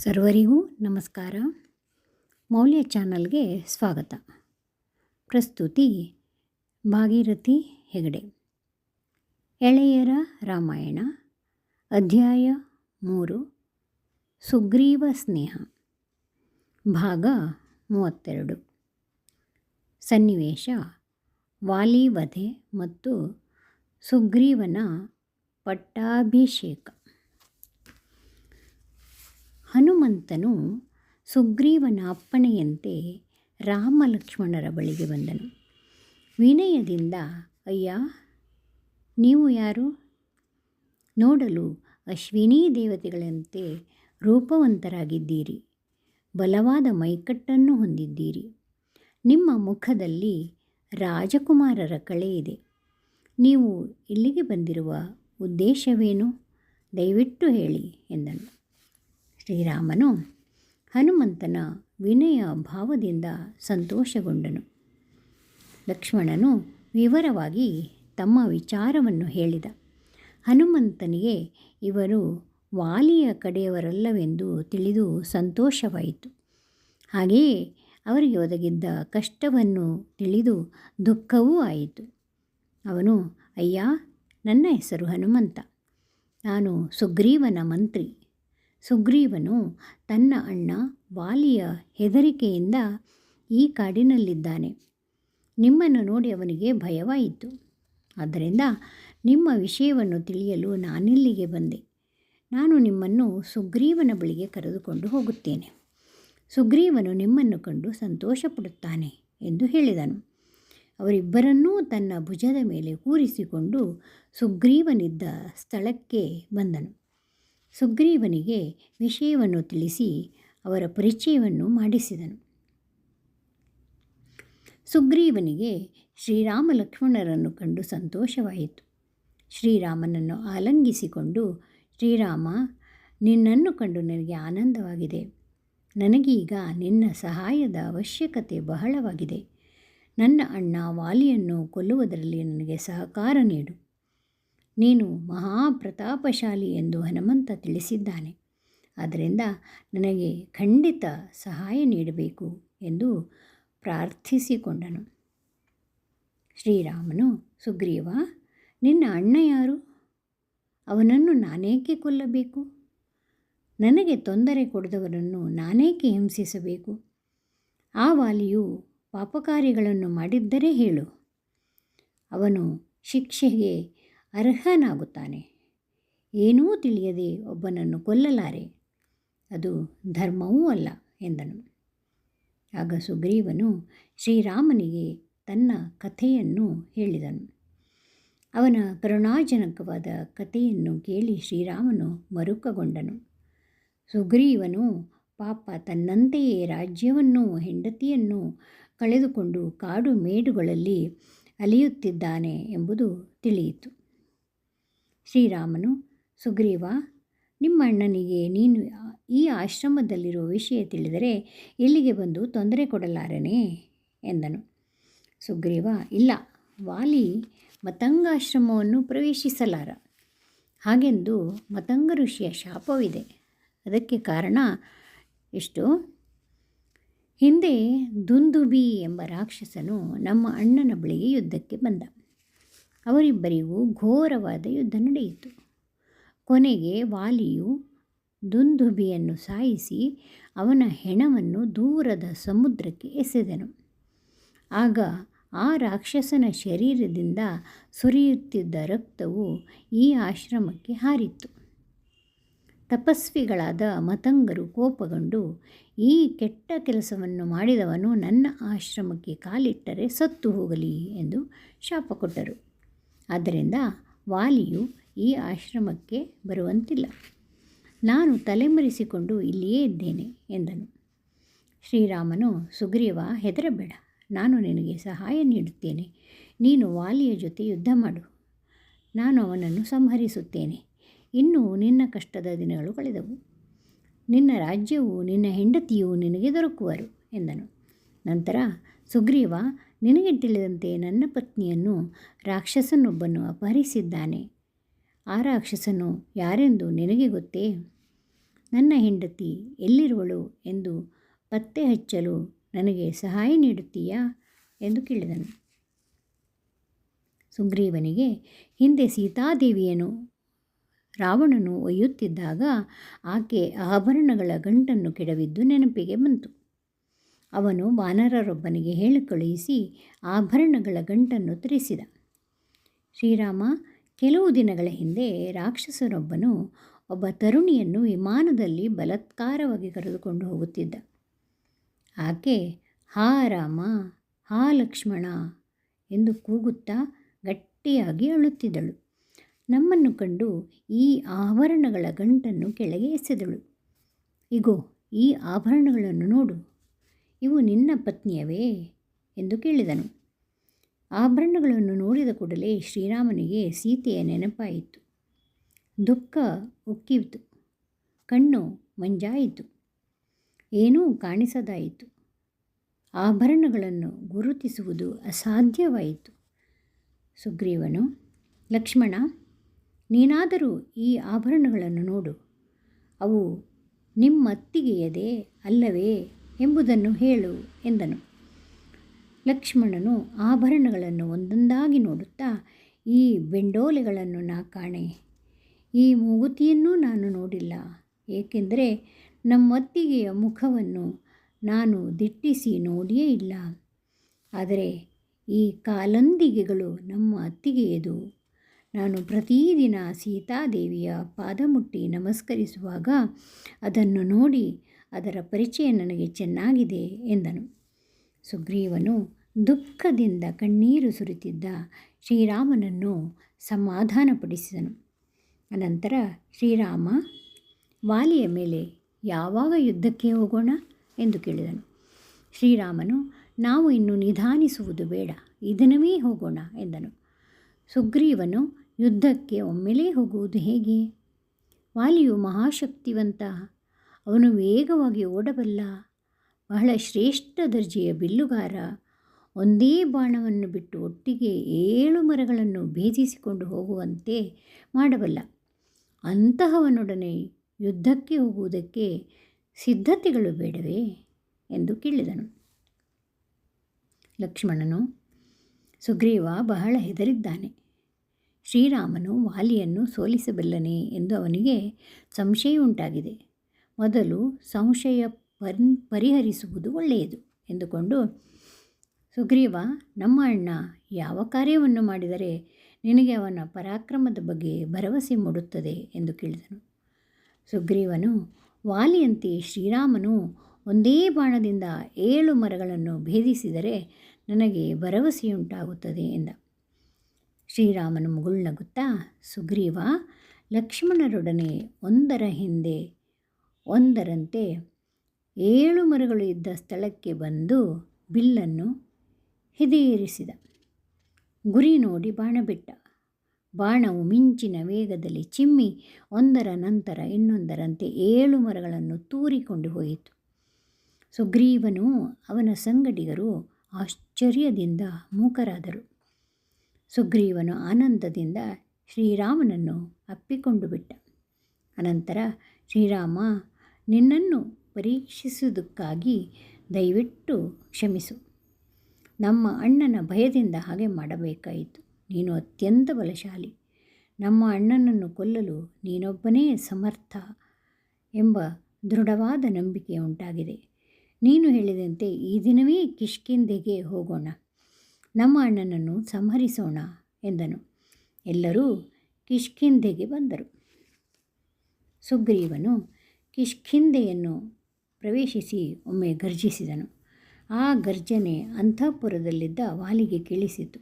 ಸರ್ವರಿಗೂ ನಮಸ್ಕಾರ. ಮೌಲ್ಯ ಚಾನಲ್ಗೆ ಸ್ವಾಗತ. ಪ್ರಸ್ತುತಿ ಭಾಗೀರಥಿ ಹೆಗಡೆ. ಎಳೆಯರ ರಾಮಾಯಣ, ಅಧ್ಯಾಯ 3, ಸುಗ್ರೀವ ಸ್ನೇಹ, ಭಾಗ 32. ಸನ್ನಿವೇಶ: ವಾಲಿ ವಧೆ ಮತ್ತು ಸುಗ್ರೀವನ ಪಟ್ಟಾಭಿಷೇಕ. ಹನುಮಂತನು ಸುಗ್ರೀವನ ಅಪ್ಪಣೆಯಂತೆ ರಾಮಲಕ್ಷ್ಮಣರ ಬಳಿಗೆ ಬಂದನು. ವಿನಯದಿಂದ, ಅಯ್ಯ, ನೀವು ಯಾರು? ನೋಡಲು ಅಶ್ವಿನಿ ದೇವತೆಗಳಂತೆ ರೂಪವಂತರಾಗಿದ್ದೀರಿ, ಬಲವಾದ ಮೈಕಟ್ಟನ್ನು ಹೊಂದಿದ್ದೀರಿ. ನಿಮ್ಮ ಮುಖದಲ್ಲಿ ರಾಜಕುಮಾರರ ಕಳೆ ಇದೆ. ನೀವು ಇಲ್ಲಿಗೆ ಬಂದಿರುವ ಉದ್ದೇಶವೇನು? ದಯವಿಟ್ಟು ಹೇಳಿ ಎಂದನು. ಶ್ರೀರಾಮನು ಹನುಮಂತನ ವಿನಯ ಭಾವದಿಂದ ಸಂತೋಷಗೊಂಡನು. ಲಕ್ಷ್ಮಣನು ವಿವರವಾಗಿ ತಮ್ಮ ವಿಚಾರವನ್ನು ಹೇಳಿದ. ಹನುಮಂತನಿಗೆ ಇವರು ವಾಲಿಯ ಕಡೆಯವರಲ್ಲವೆಂದು ತಿಳಿದು ಸಂತೋಷವಾಯಿತು. ಹಾಗೆಯೇ ಅವರಿಗೆ ಒದಗಿದ್ದ ಕಷ್ಟವನ್ನು ತಿಳಿದು ದುಃಖವೂ ಆಯಿತು. ಅವನು, ಅಯ್ಯ, ನನ್ನ ಹೆಸರು ಹನುಮಂತ. ನಾನು ಸುಗ್ರೀವನ ಮಂತ್ರಿ. ಸುಗ್ರೀವನು ತನ್ನ ಅಣ್ಣ ವಾಲಿಯ ಹೆದರಿಕೆಯಿಂದ ಈ ಕಾಡಿನಲ್ಲಿದ್ದಾನೆ. ನಿಮ್ಮನ್ನು ನೋಡಿ ಅವನಿಗೆ ಭಯವಾಯಿತು. ಆದ್ದರಿಂದ ನಿಮ್ಮ ವಿಷಯವನ್ನು ತಿಳಿಯಲು ನಾನಿಲ್ಲಿಗೆ ಬಂದೆ. ನಾನು ನಿಮ್ಮನ್ನು ಸುಗ್ರೀವನ ಬಳಿಗೆ ಕರೆದುಕೊಂಡು ಹೋಗುತ್ತೇನೆ. ಸುಗ್ರೀವನು ನಿಮ್ಮನ್ನು ಕಂಡು ಸಂತೋಷಪಡುತ್ತಾನೆ ಎಂದು ಹೇಳಿದನು. ಅವರಿಬ್ಬರನ್ನೂ ತನ್ನ ಭುಜದ ಮೇಲೆ ಕೂರಿಸಿಕೊಂಡು ಸುಗ್ರೀವನಿದ್ದ ಸ್ಥಳಕ್ಕೆ ಬಂದನು. ಸುಗ್ರೀವನಿಗೆ ವಿಷಯವನ್ನು ತಿಳಿಸಿ ಅವರ ಪರಿಚಯವನ್ನು ಮಾಡಿಸಿದನು. ಸುಗ್ರೀವನಿಗೆ ಶ್ರೀರಾಮ ಲಕ್ಷ್ಮಣರನ್ನು ಕಂಡು ಸಂತೋಷವಾಯಿತು. ಶ್ರೀರಾಮನನ್ನು ಆಲಿಂಗಿಸಿಕೊಂಡು, ಶ್ರೀರಾಮ, ನಿನ್ನನ್ನು ಕಂಡು ನನಗೆ ಆನಂದವಾಗಿದೆ. ನನಗೀಗ ನಿನ್ನ ಸಹಾಯದ ಅವಶ್ಯಕತೆ ಬಹಳವಾಗಿದೆ. ನನ್ನ ಅಣ್ಣ ವಾಲಿಯನ್ನು ಕೊಲ್ಲುವುದರಲ್ಲಿ ನನಗೆ ಸಹಕಾರ ನೀಡು. ನೀನು ಮಹಾಪ್ರತಾಪಶಾಲಿ ಎಂದು ಹನುಮಂತ ತಿಳಿಸಿದ್ದಾನೆ. ಆದ್ದರಿಂದ ನನಗೆ ಖಂಡಿತ ಸಹಾಯ ನೀಡಬೇಕು ಎಂದು ಪ್ರಾರ್ಥಿಸಿಕೊಂಡನು. ಶ್ರೀರಾಮನು, ಸುಗ್ರೀವ, ನಿನ್ನ ಅಣ್ಣ ಯಾರು? ಅವನನ್ನು ನಾನೇಕೆ ಕೊಲ್ಲಬೇಕು? ನನಗೆ ತೊಂದರೆ ಕೊಡದವರನ್ನು ನಾನೇಕೆ ಹಿಂಸಿಸಬೇಕು? ಆ ವಾಲಿಯು ಪಾಪಕಾರ್ಯಗಳನ್ನು ಮಾಡಿದ್ದರೆ ಹೇಳು. ಅವನು ಶಿಕ್ಷೆಗೆ ಅರ್ಹನಾಗುತ್ತಾನೆ. ಏನೂ ತಿಳಿಯದೆ ಒಬ್ಬನನ್ನು ಕೊಲ್ಲಲಾರೆ. ಅದು ಧರ್ಮವೂ ಅಲ್ಲ ಎಂದನು. ಆಗ ಸುಗ್ರೀವನು ಶ್ರೀರಾಮನಿಗೆ ತನ್ನ ಕಥೆಯನ್ನು ಹೇಳಿದನು. ಅವನ ಕರುಣಾಜನಕವಾದ ಕಥೆಯನ್ನು ಕೇಳಿ ಶ್ರೀರಾಮನು ಮರುಕಗೊಂಡನು. ಸುಗ್ರೀವನು ಪಾಪ ತನ್ನಂತೆಯೇ ರಾಜ್ಯವನ್ನು ಹೆಂಡತಿಯನ್ನು ಕಳೆದುಕೊಂಡು ಕಾಡು ಮೇಡುಗಳಲ್ಲಿ ಅಲಿಯುತ್ತಿದ್ದಾನೆ ಎಂಬುದು ತಿಳಿಯಿತು. ಶ್ರೀರಾಮನು, ಸುಗ್ರೀವ, ನಿಮ್ಮ ಅಣ್ಣನಿಗೆ ನೀನು ಈ ಆಶ್ರಮದಲ್ಲಿರುವ ವಿಷಯ ತಿಳಿದರೆ ಇಲ್ಲಿಗೆ ಬಂದು ತೊಂದರೆ ಕೊಡಲಾರನೇ ಎಂದನು. ಸುಗ್ರೀವ, ಇಲ್ಲ, ವಾಲಿ ಮತಂಗಾಶ್ರಮವನ್ನು ಪ್ರವೇಶಿಸಲಾರ. ಹಾಗೆಂದು ಮತಂಗ ಋಷಿಯ ಶಾಪವಿದೆ. ಅದಕ್ಕೆ ಕಾರಣ ಇಷ್ಟು: ಹಿಂದೆ ದುಂದುಬಿ ಎಂಬ ರಾಕ್ಷಸನು ನಮ್ಮ ಅಣ್ಣನ ಬಳಿಗೆ ಯುದ್ಧಕ್ಕೆ ಬಂದ. ಅವರಿಬ್ಬರಿಗೂ ಘೋರವಾದ ಯುದ್ಧ ನಡೆಯಿತು. ಕೊನೆಗೆ ವಾಲಿಯು ದುಂದುಬಿಯನ್ನು ಸಾಯಿಸಿ ಅವನ ಹೆಣವನ್ನು ದೂರದ ಸಮುದ್ರಕ್ಕೆ ಎಸೆದನು. ಆಗ ಆ ರಾಕ್ಷಸನ ಶರೀರದಿಂದ ಸುರಿಯುತ್ತಿದ್ದ ರಕ್ತವು ಈ ಆಶ್ರಮಕ್ಕೆ ಹಾರಿತ್ತು. ತಪಸ್ವಿಗಳಾದ ಮತಂಗರು ಕೋಪಗೊಂಡು, ಈ ಕೆಟ್ಟ ಕೆಲಸವನ್ನು ಮಾಡಿದವನು ನನ್ನ ಆಶ್ರಮಕ್ಕೆ ಕಾಲಿಟ್ಟರೆ ಸತ್ತು ಹೋಗಲಿ ಎಂದು ಶಾಪ ಕೊಟ್ಟರು. ಆದ್ದರಿಂದ ವಾಲಿಯು ಈ ಆಶ್ರಮಕ್ಕೆ ಬರುವಂತಿಲ್ಲ. ನಾನು ತಲೆಮರೆಸಿಕೊಂಡು ಇಲ್ಲಿಯೇ ಇದ್ದೇನೆ ಎಂದನು. ಶ್ರೀರಾಮನು, ಸುಗ್ರೀವ, ಹೆದರಬೇಡ, ನಾನು ನಿನಗೆ ಸಹಾಯ ನೀಡುತ್ತೇನೆ. ನೀನು ವಾಲಿಯ ಜೊತೆ ಯುದ್ಧ ಮಾಡು. ನಾನು ಅವನನ್ನು ಸಂಹರಿಸುತ್ತೇನೆ. ಇನ್ನೂ ನಿನ್ನ ಕಷ್ಟದ ದಿನಗಳು ಕಳೆದವು. ನಿನ್ನ ರಾಜ್ಯವು ನಿನ್ನ ಹೆಂಡತಿಯು ನಿನಗೆ ದೊರಕುವರು ಎಂದನು. ನಂತರ ಸುಗ್ರೀವ, ನಿನಗೆ ತಿಳಿದಂತೆ ನನ್ನ ಪತ್ನಿಯನ್ನು ರಾಕ್ಷಸನೊಬ್ಬನು ಅಪಹರಿಸಿದ್ದಾನೆ. ಆ ರಾಕ್ಷಸನು ಯಾರೆಂದು ನಿನಗೆ ಗೊತ್ತೇ? ನನ್ನ ಹೆಂಡತಿ ಎಲ್ಲಿರುವಳು ಎಂದು ಪತ್ತೆ ಹಚ್ಚಲು ನನಗೆ ಸಹಾಯ ನೀಡುತ್ತೀಯಾ ಎಂದು ಕೇಳಿದನು. ಸುಗ್ರೀವನಿಗೆ ಹಿಂದೆ ಸೀತಾದೇವಿಯನ್ನು ರಾವಣನು ಒಯ್ಯುತ್ತಿದ್ದಾಗ ಆಕೆ ಆಭರಣಗಳ ಗಂಟನ್ನು ಕೆಡವಿದ್ದು ನೆನಪಿಗೆ ಬಂತು. ಅವನು ವಾನರರೊಬ್ಬನಿಗೆ ಹೇಳಿ ಕಳುಹಿಸಿ ಆಭರಣಗಳ ಗಂಟನ್ನು ತರಿಸಿದ. ಶ್ರೀರಾಮ, ಕೆಲವು ದಿನಗಳ ಹಿಂದೆ ರಾಕ್ಷಸನೊಬ್ಬನು ಒಬ್ಬ ತರುಣಿಯನ್ನು ವಿಮಾನದಲ್ಲಿ ಬಲಾತ್ಕಾರವಾಗಿ ಕರೆದುಕೊಂಡು ಹೋಗುತ್ತಿದ್ದ. ಆಕೆ ಹಾ ರಾಮ, ಹಾ ಲಕ್ಷ್ಮಣ ಎಂದು ಕೂಗುತ್ತಾ ಗಟ್ಟಿಯಾಗಿ ಅಳುತ್ತಿದ್ದಳು. ನಮ್ಮನ್ನು ಕಂಡು ಈ ಆಭರಣಗಳ ಗಂಟನ್ನು ಕೆಳಗೆ ಎಸೆದಳು. ಇಗೋ, ಈ ಆಭರಣಗಳನ್ನು ನೋಡು, ಇವು ನಿನ್ನ ಪತ್ನಿಯವೇ ಎಂದು ಕೇಳಿದನು. ಆಭರಣಗಳನ್ನು ನೋಡಿದ ಕೂಡಲೇ ಶ್ರೀರಾಮನಿಗೆ ಸೀತೆಯ ನೆನಪಾಯಿತು. ದುಃಖ ಉಕ್ಕಿತು, ಕಣ್ಣು ಮಂಜಾಯಿತು, ಏನೂ ಕಾಣಿಸದಾಯಿತು. ಆಭರಣಗಳನ್ನು ಗುರುತಿಸುವುದು ಅಸಾಧ್ಯವಾಯಿತು. ಸುಗ್ರೀವನು, ಲಕ್ಷ್ಮಣ, ನೀನಾದರೂ ಈ ಆಭರಣಗಳನ್ನು ನೋಡು, ಅವು ನಿಮ್ಮತ್ತಿಗೆಯದೇ ಅಲ್ಲವೇ ಎಂಬುದನ್ನು ಹೇಳು ಎಂದನು. ಲಕ್ಷ್ಮಣನು ಆಭರಣಗಳನ್ನು ಒಂದೊಂದಾಗಿ ನೋಡುತ್ತಾ, ಈ ಬೆಂಡೋಲೆಗಳನ್ನು ನಾ ಕಾಣೆ, ಈ ಮೂಗುತಿಯನ್ನೂ ನಾನು ನೋಡಿಲ್ಲ, ಏಕೆಂದರೆ ನಮ್ಮತ್ತಿಗೆಯ ಮುಖವನ್ನು ನಾನು ದಿಟ್ಟಿಸಿ ನೋಡಿಯೇ ಇಲ್ಲ. ಆದರೆ ಈ ಕಾಲಂದಿಗೆಗಳು ನಮ್ಮ ಅತ್ತಿಗೆಯದು. ನಾನು ಪ್ರತಿದಿನ ಸೀತಾದೇವಿಯ ಪಾದಮುಟ್ಟಿ ನಮಸ್ಕರಿಸುವಾಗ ಅದನ್ನು ನೋಡಿ ಅದರ ಪರಿಚಯ ನನಗೆ ಚೆನ್ನಾಗಿದೆ ಎಂದನು. ಸುಗ್ರೀವನು ದುಃಖದಿಂದ ಕಣ್ಣೀರು ಸುರಿತಿದ್ದ ಶ್ರೀರಾಮನನ್ನು ಸಮಾಧಾನಪಡಿಸಿದನು. ಅನಂತರ ಶ್ರೀರಾಮ, ವಾಲಿಯ ಮೇಲೆ ಯಾವಾಗ ಯುದ್ಧಕ್ಕೆ ಹೋಗೋಣ ಎಂದು ಕೇಳಿದನು. ಶ್ರೀರಾಮನು, ನಾವು ಇನ್ನು ನಿಧಾನಿಸುವುದು ಬೇಡ, ಈ ದಿನವೇ ಹೋಗೋಣ ಎಂದನು. ಸುಗ್ರೀವನು, ಯುದ್ಧಕ್ಕೆ ಒಮ್ಮೆಲೇ ಹೋಗುವುದು ಹೇಗೆ? ವಾಲಿಯು ಮಹಾಶಕ್ತಿವಂತ, ಅವನು ವೇಗವಾಗಿ ಓಡಬಲ್ಲ, ಬಹಳ ಶ್ರೇಷ್ಠ ದರ್ಜೆಯ ಬಿಲ್ಲುಗಾರ, ಒಂದೇ ಬಾಣವನ್ನು ಬಿಟ್ಟು ಒಟ್ಟಿಗೆ 7 ಮರಗಳನ್ನು ಭೇದಿಸಿಕೊಂಡು ಹೋಗುವಂತೆ ಮಾಡಬಲ್ಲ. ಅಂತಹವನೊಡನೆ ಯುದ್ಧಕ್ಕೆ ಹೋಗುವುದಕ್ಕೆ ಸಿದ್ಧತೆಗಳು ಬೇಡವೇ ಎಂದು ಕೇಳಿದನು. ಲಕ್ಷ್ಮಣನು, ಸುಗ್ರೀವ ಬಹಳ ಹೆದರಿದ್ದಾನೆ. ಶ್ರೀರಾಮನು ವಾಲಿಯನ್ನು ಸೋಲಿಸಬಲ್ಲನೆ ಎಂದು ಅವನಿಗೆ ಸಂಶಯ ಉಂಟಾಗಿದೆ. ಮೊದಲು ಸಂಶಯ ಪರಿಹರಿಸುವುದು ಒಳ್ಳೆಯದು ಎಂದುಕೊಂಡು, ಸುಗ್ರೀವ, ನಮ್ಮ ಅಣ್ಣ ಯಾವ ಕಾರ್ಯವನ್ನು ಮಾಡಿದರೆ ನಿನಗೆ ಅವನ ಪರಾಕ್ರಮದ ಬಗ್ಗೆ ಭರವಸೆ ಮೂಡುತ್ತದೆ ಎಂದು ಕೇಳಿದನು. ಸುಗ್ರೀವನು, ವಾಲಿಯಂತೆ ಶ್ರೀರಾಮನು ಒಂದೇ ಬಾಣದಿಂದ 7 ಮರಗಳನ್ನು ಭೇದಿಸಿದರೆ ನನಗೆ ಭರವಸೆಯುಂಟಾಗುತ್ತದೆ ಎಂದ. ಶ್ರೀರಾಮನು ಮುಗುಳ್ನಗುತ್ತಾ, ಸುಗ್ರೀವ, ಲಕ್ಷ್ಮಣರೊಡನೆ ಒಂದರ ಹಿಂದೆ ಒಂದರಂತೆ 7 ಮರಗಳು ಇದ್ದ ಸ್ಥಳಕ್ಕೆ ಬಂದು ಬಿಲ್ಲನ್ನು ಹಿಡಿಯಿರಿಸಿದ. ಗುರಿ ನೋಡಿ ಬಾಣ ಬಿಟ್ಟ. ಬಾಣವು ಮಿಂಚಿನ ವೇಗದಲ್ಲಿ ಚಿಮ್ಮಿ ಒಂದರ ನಂತರ ಇನ್ನೊಂದರಂತೆ 7 ಮರಗಳನ್ನು ತೂರಿಕೊಂಡು ಹೋಯಿತು. ಸುಗ್ರೀವನೂ ಅವನ ಸಂಗಡಿಗರು ಆಶ್ಚರ್ಯದಿಂದ ಮೂಕರಾದರು. ಸುಗ್ರೀವನು ಆನಂದದಿಂದ ಶ್ರೀರಾಮನನ್ನು ಅಪ್ಪಿಕೊಂಡು ಬಿಟ್ಟ. ಅನಂತರ ಶ್ರೀರಾಮ, ನಿನ್ನನ್ನು ಪರೀಕ್ಷಿಸುವುದಕ್ಕಾಗಿ ದಯವಿಟ್ಟು ಕ್ಷಮಿಸು. ನಮ್ಮ ಅಣ್ಣನ ಭಯದಿಂದ ಹಾಗೆ ಮಾಡಬೇಕಾಯಿತು. ನೀನು ಅತ್ಯಂತ ಬಲಶಾಲಿ. ನಮ್ಮ ಅಣ್ಣನನ್ನು ಕೊಲ್ಲಲು ನೀನೊಬ್ಬನೇ ಸಮರ್ಥ ಎಂಬ ದೃಢವಾದ ನಂಬಿಕೆ ಉಂಟಾಗಿದೆ. ನೀನು ಹೇಳಿದಂತೆ ಈ ದಿನವೇ ಕಿಷ್ಕಿಂಧೆಗೆ ಹೋಗೋಣ, ನಮ್ಮ ಅಣ್ಣನನ್ನು ಸಂಹರಿಸೋಣ ಎಂದನು. ಎಲ್ಲರೂ ಕಿಷ್ಕಿಂಧೆಗೆ ಬಂದರು. ಸುಗ್ರೀವನು ಕಿಷ್ಕಿಂಧೆಯನ್ನು ಪ್ರವೇಶಿಸಿ ಒಮ್ಮೆ ಗರ್ಜಿಸಿದನು. ಆ ಗರ್ಜನೆ ಅಂತಃಪುರದಲ್ಲಿದ್ದ ವಾಲಿಗೆ ಕೇಳಿಸಿತು.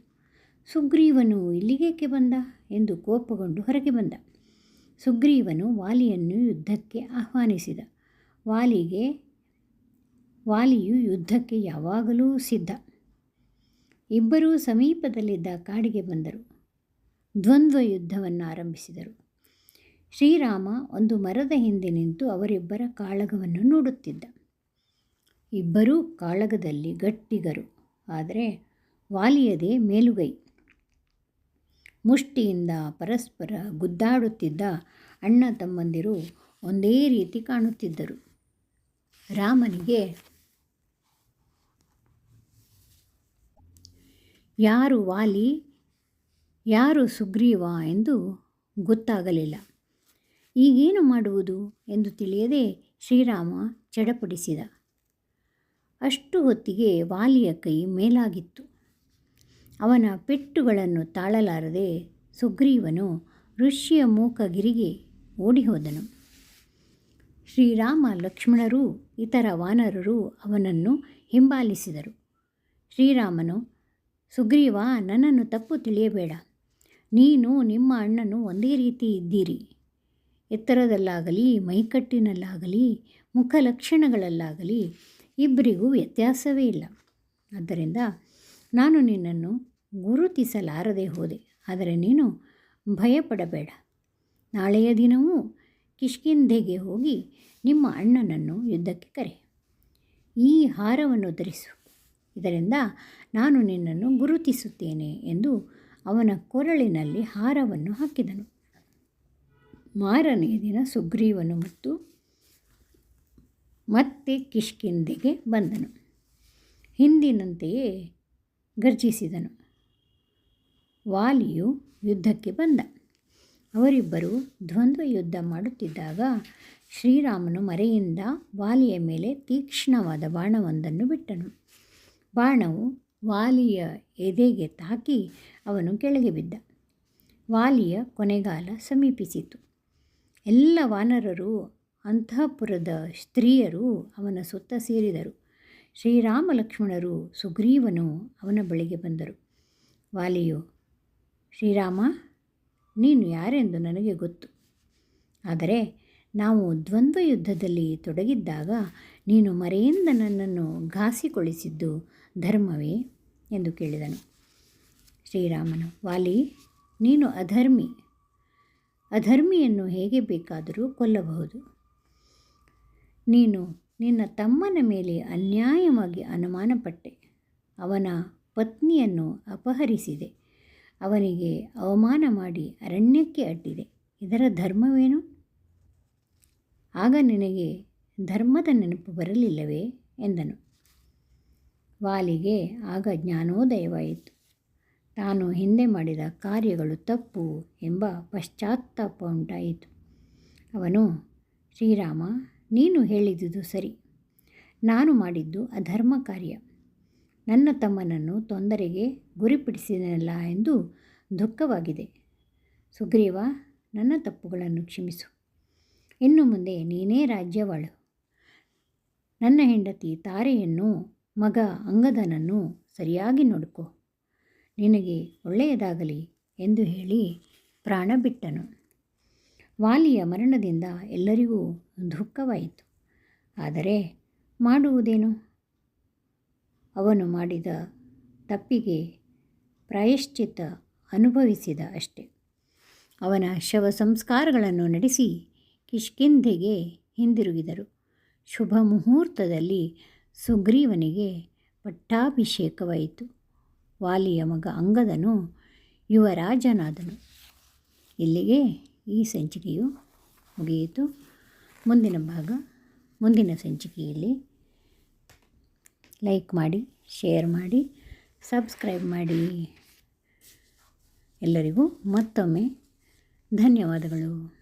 ಸುಗ್ರೀವನು ಇಲ್ಲಿಗೇಕೆ ಬಂದ ಎಂದು ಕೋಪಗೊಂಡು ಹೊರಗೆ ಬಂದ. ಸುಗ್ರೀವನು ವಾಲಿಯನ್ನು ಯುದ್ಧಕ್ಕೆ ಆಹ್ವಾನಿಸಿದ. ವಾಲಿಯು ಯುದ್ಧಕ್ಕೆ ಯಾವಾಗಲೂ ಸಿದ್ಧ. ಇಬ್ಬರೂ ಸಮೀಪದಲ್ಲಿದ್ದ ಕಾಡಿಗೆ ಬಂದರು. ದ್ವಂದ್ವ ಯುದ್ಧವನ್ನು ಆರಂಭಿಸಿದರು. ಶ್ರೀರಾಮ ಒಂದು ಮರದ ಹಿಂದೆ ನಿಂತು ಅವರಿಬ್ಬರ ಕಾಳಗವನ್ನು ನೋಡುತ್ತಿದ್ದ. ಇಬ್ಬರೂ ಕಾಳಗದಲ್ಲಿ ಗಟ್ಟಿಗರು, ಆದರೆ ವಾಲಿಯದೇ ಮೇಲುಗೈ. ಮುಷ್ಟಿಯಿಂದ ಪರಸ್ಪರ ಗುದ್ದಾಡುತ್ತಿದ್ದ ಅಣ್ಣ ತಮ್ಮಂದಿರು ಒಂದೇ ರೀತಿ ಕಾಣುತ್ತಿದ್ದರು. ರಾಮನಿಗೆ ಯಾರು ವಾಲಿ ಯಾರು ಸುಗ್ರೀವ ಎಂದು ಗೊತ್ತಾಗಲಿಲ್ಲ. ಈಗೇನು ಮಾಡುವುದು ಎಂದು ತಿಳಿಯದೆ ಶ್ರೀರಾಮ ಚಡಪಡಿಸಿದ. ಅಷ್ಟು ಹೊತ್ತಿಗೆ ವಾಲಿಯ ಕೈ ಮೇಲಾಗಿತ್ತು. ಅವನ ಪೆಟ್ಟುಗಳನ್ನು ತಾಳಲಾರದೆ ಸುಗ್ರೀವನು ಋಷಿಯ ಮೂಕಗಿರಿಗೆ ಓಡಿಹೋದನು. ಶ್ರೀರಾಮ ಲಕ್ಷ್ಮಣರೂ ಇತರ ವಾನರರು ಅವನನ್ನು ಹಿಂಬಾಲಿಸಿದರು. ಶ್ರೀರಾಮನು, ಸುಗ್ರೀವ, ನನ್ನನ್ನು ತಪ್ಪು ತಿಳಿಯಬೇಡ. ನೀನು ನಿಮ್ಮ ಅಣ್ಣನು ಒಂದೇ ರೀತಿ ಇದ್ದೀರಿ. ಎತ್ತರದಲ್ಲಾಗಲಿ ಮೈಕಟ್ಟಿನಲ್ಲಾಗಲಿ ಮುಖಲಕ್ಷಣಗಳಲ್ಲಾಗಲಿ ಇಬ್ಬರಿಗೂ ವ್ಯತ್ಯಾಸವೇ ಇಲ್ಲ. ಆದ್ದರಿಂದ ನಾನು ನಿನ್ನನ್ನು ಗುರುತಿಸಲಾರದೆ ಹೋದೆ. ಆದರೆ ನೀನು ಭಯಪಡಬೇಡ. ನಾಳೆಯ ದಿನವೂ ಕಿಷ್ಕಿಂಧೆಗೆ ಹೋಗಿ ನಿಮ್ಮ ಅಣ್ಣನನ್ನು ಯುದ್ಧಕ್ಕೆ ಕರೆ. ಈ ಹಾರವನ್ನು ಧರಿಸು. ಇದರಿಂದ ನಾನು ನಿನ್ನನ್ನು ಗುರುತಿಸುತ್ತೇನೆ ಎಂದು ಅವನ ಕೊರಳಿನಲ್ಲಿ ಹಾರವನ್ನು ಹಾಕಿದನು. ಮಾರನೆಯ ದಿನ ಸುಗ್ರೀವನು ಮತ್ತೆ ಕಿಷ್ಕಿಂಧೆಗೆ ಬಂದನು. ಹಿಂದಿನಂತೆಯೇ ಗರ್ಜಿಸಿದನು. ವಾಲಿಯು ಯುದ್ಧಕ್ಕೆ ಬಂದ. ಅವರಿಬ್ಬರು ದ್ವಂದ್ವ ಯುದ್ಧ ಮಾಡುತ್ತಿದ್ದಾಗ ಶ್ರೀರಾಮನು ಮರೆಯಿಂದ ವಾಲಿಯ ಮೇಲೆ ತೀಕ್ಷ್ಣವಾದ ಬಾಣವೊಂದನ್ನು ಬಿಟ್ಟನು. ಬಾಣವು ವಾಲಿಯ ಎದೆಗೆ ತಾಕಿ ಅವನು ಕೆಳಗೆ ಬಿದ್ದ. ವಾಲಿಯ ಕೊನೆಗಾಲ ಸಮೀಪಿಸಿತು. ಎಲ್ಲ ವಾನರರು, ಅಂತಃಪುರದ ಸ್ತ್ರೀಯರು ಅವನ ಸುತ್ತ ಸೇರಿದರು. ಶ್ರೀರಾಮ ಲಕ್ಷ್ಮಣರು, ಸುಗ್ರೀವನು ಅವನ ಬಳಿಗೆ ಬಂದರು. ವಾಲಿಯು, ಶ್ರೀರಾಮ, ನೀನು ಯಾರೆಂದು ನನಗೆ ಗೊತ್ತು. ಆದರೆ ನಾವು ದ್ವಂದ್ವ ಯುದ್ಧದಲ್ಲಿ ತೊಡಗಿದ್ದಾಗ ನೀನು ಮರೆಯಿಂದ ನನ್ನನ್ನು ಘಾಸಿಗೊಳಿಸಿದ್ದು ಧರ್ಮವೇ ಎಂದು ಕೇಳಿದನು. ಶ್ರೀರಾಮನು, ವಾಲಿ, ನೀನು ಅಧರ್ಮಿ. ಅಧರ್ಮಿಯನ್ನು ಹೇಗೆ ಬೇಕಾದರೂ ಕೊಲ್ಲಬಹುದು. ನೀನು ನಿನ್ನ ತಮ್ಮನ ಮೇಲೆ ಅನ್ಯಾಯವಾಗಿ ಅನುಮಾನಪಟ್ಟೆ. ಅವನ ಪತ್ನಿಯನ್ನು ಅಪಹರಿಸಿದೆ. ಅವನಿಗೆ ಅವಮಾನ ಮಾಡಿ ಅರಣ್ಯಕ್ಕೆ ಅಟ್ಟಿದೆ. ಇದರ ಧರ್ಮವೇನು? ಆಗ ನಿನಗೆ ಧರ್ಮದ ನೆನಪು ಬರಲಿಲ್ಲವೇ ಎಂದನು. ವಾಲಿಗೆ ಆಗ ಜ್ಞಾನೋದಯವಾಯಿತು. ತಾನು ಹಿಂದೆ ಮಾಡಿದ ಕಾರ್ಯಗಳು ತಪ್ಪು ಎಂಬ ಪಶ್ಚಾತ್ತಾಪ ಉಂಟಾಯಿತು. ಅವನು, ಶ್ರೀರಾಮ, ನೀನು ಹೇಳಿದುದು ಸರಿ. ನಾನು ಮಾಡಿದ್ದು ಅಧರ್ಮ ಕಾರ್ಯ. ನನ್ನ ತಮ್ಮನನ್ನು ತೊಂದರೆಗೆ ಗುರಿಪಡಿಸಿದನಲ್ಲ ಎಂದು ದುಃಖವಾಗಿದೆ. ಸುಗ್ರೀವ, ನನ್ನ ತಪ್ಪುಗಳನ್ನು ಕ್ಷಮಿಸು. ಇನ್ನು ಮುಂದೆ ನೀನೇ ರಾಜ್ಯವಾಳು. ನನ್ನ ಹೆಂಡತಿ ತಾರೆಯನ್ನು, ಮಗ ಅಂಗದನನ್ನು ಸರಿಯಾಗಿ ನೋಡಿಕೋ. ನಿನಗೆ ಒಳ್ಳೆಯದಾಗಲಿ ಎಂದು ಹೇಳಿ ಪ್ರಾಣ ಬಿಟ್ಟನು. ವಾಲಿಯ ಮರಣದಿಂದ ಎಲ್ಲರಿಗೂ ದುಃಖವಾಯಿತು. ಆದರೆ ಮಾಡುವುದೇನು? ಅವನು ಮಾಡಿದ ತಪ್ಪಿಗೆ ಪ್ರಾಯಶ್ಚಿತ್ತ ಅನುಭವಿಸಿದ ಅಷ್ಟೆ. ಅವನ ಶವ ಸಂಸ್ಕಾರಗಳನ್ನು ನಡೆಸಿ ಕಿಷ್ಕಿಂಧೆಗೆ ಹಿಂದಿರುಗಿದರು. ಶುಭ ಮುಹೂರ್ತದಲ್ಲಿ ಸುಗ್ರೀವನಿಗೆ ಪಟ್ಟಾಭಿಷೇಕವಾಯಿತು. ವಾಲಿಯ ಮಗ ಅಂಗದನು ಯುವರಾಜನಾದನು. ಇಲ್ಲಿಗೆ ಈ ಸಂಚಿಕೆಯು ಮುಗಿಯಿತು. ಮುಂದಿನ ಭಾಗ ಮುಂದಿನ ಸಂಚಿಕೆಯಲ್ಲಿ. ಲೈಕ್ ಮಾಡಿ, ಶೇರ್ ಮಾಡಿ, ಸಬ್ಸ್ಕ್ರೈಬ್ ಮಾಡಿ. ಎಲ್ಲರಿಗೂ ಮತ್ತೊಮ್ಮೆ ಧನ್ಯವಾದಗಳು.